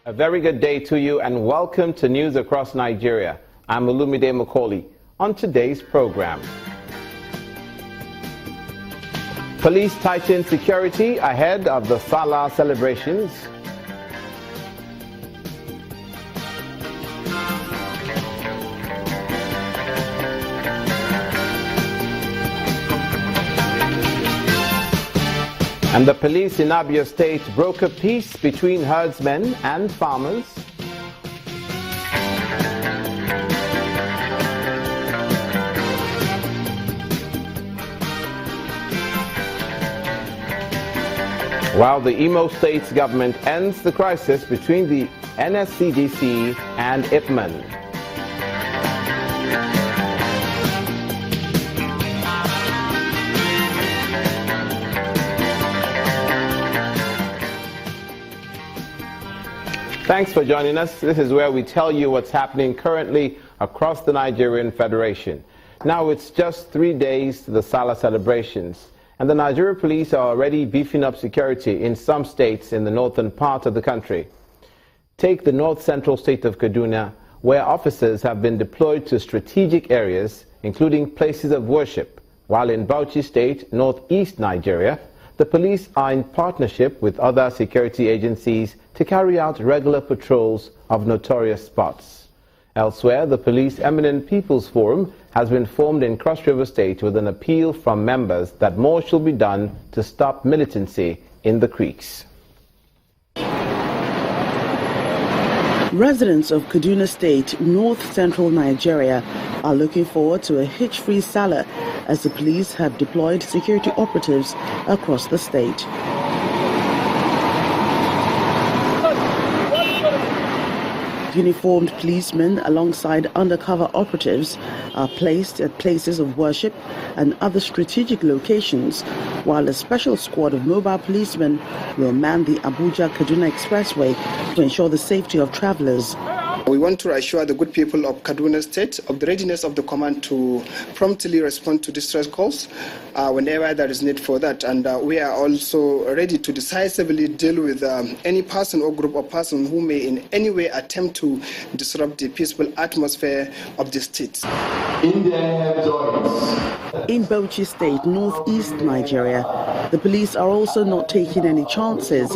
A very good day to you and welcome to News Across Nigeria. I'm Olumide Macaulay. On today's program, police tighten security ahead of the Sallah celebrations. And the police in Abia State broke a peace between herdsmen and farmers. While the Imo State's government ends the crisis between the NSCDC and Ipman. Thanks for joining us. This is where we tell you what's happening currently across the Nigerian Federation. Now it's just 3 days to the Sallah celebrations, and the Nigerian police are already beefing up security in some states in the northern part of the country. Take the north-central state of Kaduna, where officers have been deployed to strategic areas, including places of worship, while in Bauchi State, northeast Nigeria, the police are in partnership with other security agencies to carry out regular patrols of notorious spots. Elsewhere, the Police Eminent People's Forum has been formed in Cross River State with an appeal from members that more should be done to stop militancy in the creeks. Residents of Kaduna State, north-central Nigeria, are looking forward to a hitch-free Sallah as the police have deployed security operatives across the state. Uniformed policemen alongside undercover operatives are placed at places of worship and other strategic locations, while a special squad of mobile policemen will man the Abuja-Kaduna Expressway to ensure the safety of travelers. We want to assure the good people of Kaduna State of the readiness of the command to promptly respond to distress calls whenever there is need for that. And we are also ready to decisively deal with any person or group of persons who may in any way attempt to disrupt the peaceful atmosphere of the state. In Bauchi State, northeast Nigeria, the police are also not taking any chances.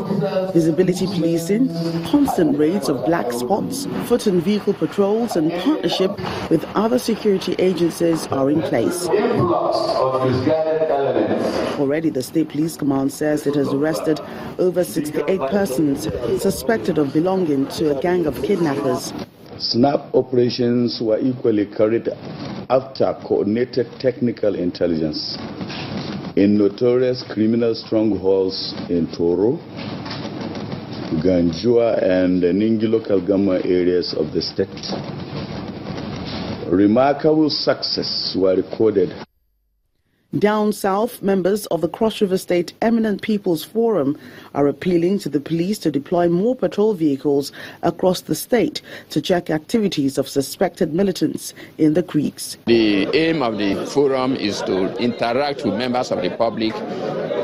Visibility policing, constant raids of black spots, foot and vehicle patrols and partnership with other security agencies are in place. Already the State Police Command says it has arrested over 68 persons suspected of belonging to a gang of kidnappers. Snap operations were equally carried after coordinated technical intelligence in notorious criminal strongholds in Toro, Ganjua and the Ningi local government areas of the state. Remarkable success were recorded. Down south, members of the Cross River State Eminent People's Forum are appealing to the police to deploy more patrol vehicles across the state to check activities of suspected militants in the creeks. The aim of the forum is to interact with members of the public.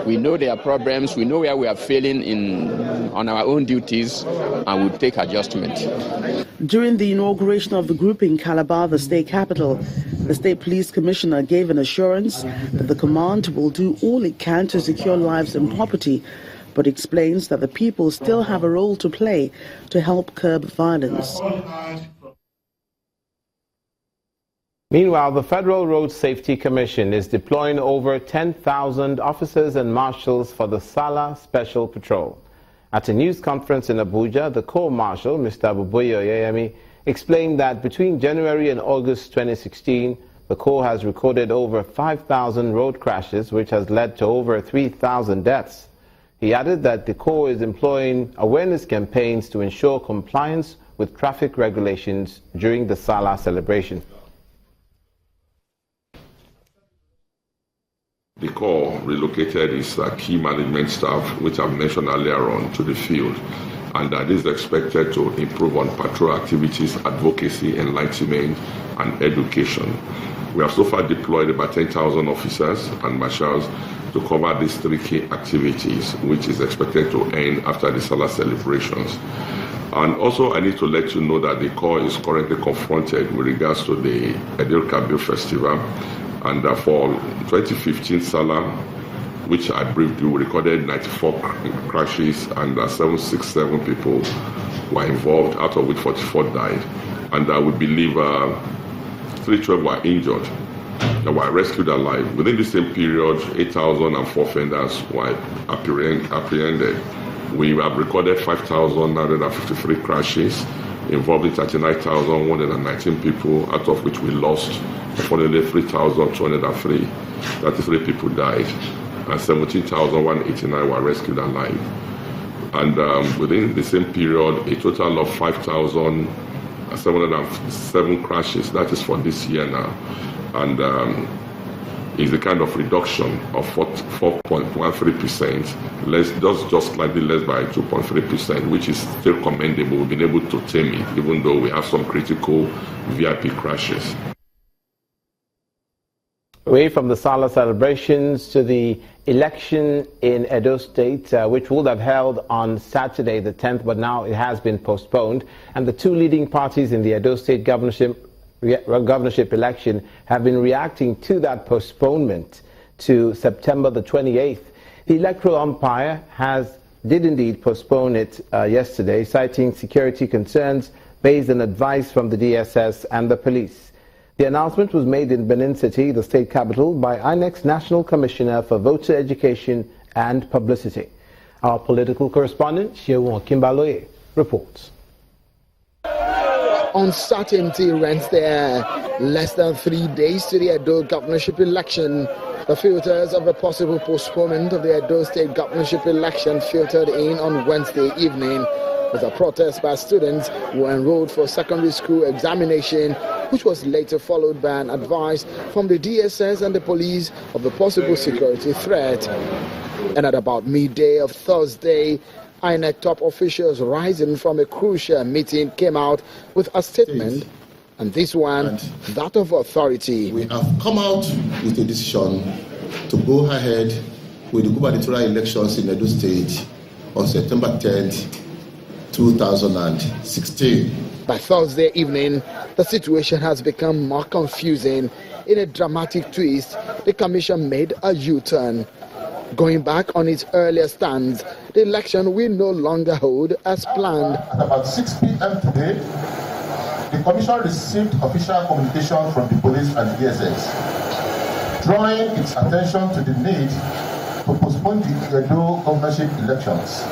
We know their problems, we know where we are failing on our own duties, and we'll take adjustment. During the inauguration of the group in Calabar, the state capital, the State Police Commissioner gave an assurance that the command will do all it can to secure lives and property, but explains that the people still have a role to play to help curb violence. Meanwhile, the Federal Road Safety Commission is deploying over 10,000 officers and marshals for the Sallah Special Patrol. At a news conference in Abuja, the Corps Marshal, Mr. Abuboye Oyeyemi, explained that between January and August 2016, the Corps has recorded over 5,000 road crashes, which has led to over 3,000 deaths. He added that the Corps is employing awareness campaigns to ensure compliance with traffic regulations during the Sallah celebration. The Corps relocated its key management staff, which I've mentioned earlier on, to the field, and that is expected to improve on patrol activities, advocacy, enlightenment, and education. We have so far deployed about 10,000 officers and marshals to cover these three key activities, which is expected to end after the Sallah celebrations. And also, I need to let you know that the Corps is currently confronted with regards to the Eid Kabir Festival. And for 2015 Sallah, which I briefed you, we recorded 94 crashes and 767 people were involved, out of which 44 died. And we believe 312 were injured. They were rescued alive. Within the same period, 8,004 offenders were apprehended. We have recorded 5,953 crashes involving 39,119 people, out of which we lost unfortunately 3,203. 33 people died, and 17,189 were rescued alive. And within the same period, a total of 5,707 crashes, that is for this year now, and is a kind of reduction of 4.13%, just slightly less by 2.3%, which is still commendable. We've been able to tame it, even though we have some critical VIP crashes. Away from the Sallah celebrations to the election in Edo State, which would have held on Saturday the 10th, but now it has been postponed. And the two leading parties in the Edo State governorship election have been reacting to that postponement to September the 28th. The electoral umpire did indeed postpone it yesterday, citing security concerns based on advice from the DSS and the police. The announcement was made in Benin City, the state capital, by INEC's National Commissioner for Voter Education and Publicity. Our political correspondent, Shehu Kimbaloye, reports. Uncertainty rents the air. Less than 3 days to the Edo governorship election. The filters of a possible postponement of the Edo State governorship election filtered in on Wednesday evening with a protest by students who enrolled for secondary school examination, which was later followed by an advice from the DSS and the police of the possible security threat. And at about midday of Thursday, INEC top officials rising from a crucial meeting came out with a statement, and this one, that of authority. We have come out with a decision to go ahead with the gubernatorial elections in Edo State on September 10th, 2016. By Thursday evening, the situation has become more confusing. In a dramatic twist, the commission made a U-turn. Going back on its earlier stance, the election will no longer hold as planned. At about 6 p.m. today, the Commission received official communication from the police and DSS, drawing its attention to the need to postpone the Edo governorship elections.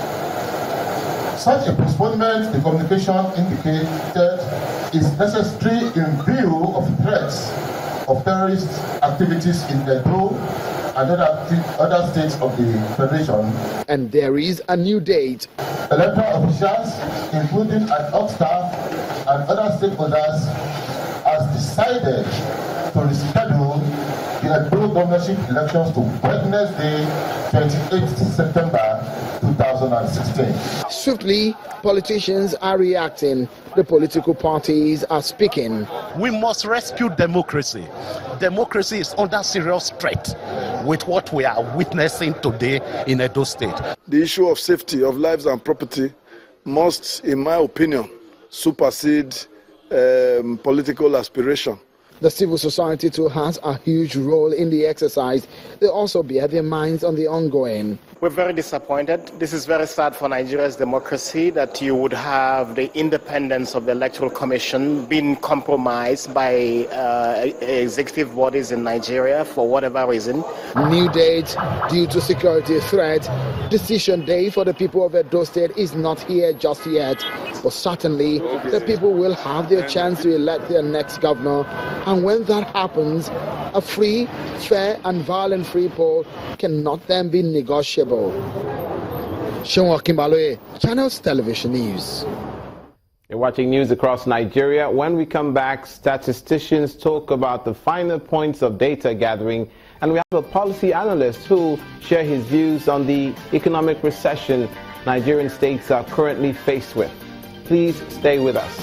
Such a postponement, the communication indicated, is necessary in view of threats of terrorist activities in Edo and other states of the Federation. And there is a new date. Electoral officials, including ad-hoc staff and other stakeholders, has decided to reschedule the Edo governorship elections to Wednesday, 28th September 2016. Swiftly, politicians are reacting. The political parties are speaking. We must rescue democracy. Democracy is under serious threat with what we are witnessing today in Edo State. The issue of safety of lives and property must, in my opinion, supersede political aspiration. The civil society too has a huge role in the exercise. They also bear their minds on the ongoing. We're very disappointed. This is very sad for Nigeria's democracy, that you would have the independence of the Electoral Commission being compromised by executive bodies in Nigeria for whatever reason. New date due to security threat. Decision day for the people of Edo State is not here just yet. But certainly, the people will have their chance to elect their next governor. And when that happens, a free, fair and violent-free poll cannot then be negotiable. Shehu Kimbaloye, Channels Television News. You're watching news across Nigeria. When we come back, statisticians talk about the finer points of data gathering, and we have a policy analyst who will share his views on the economic recession Nigerian states are currently faced with. Please stay with us.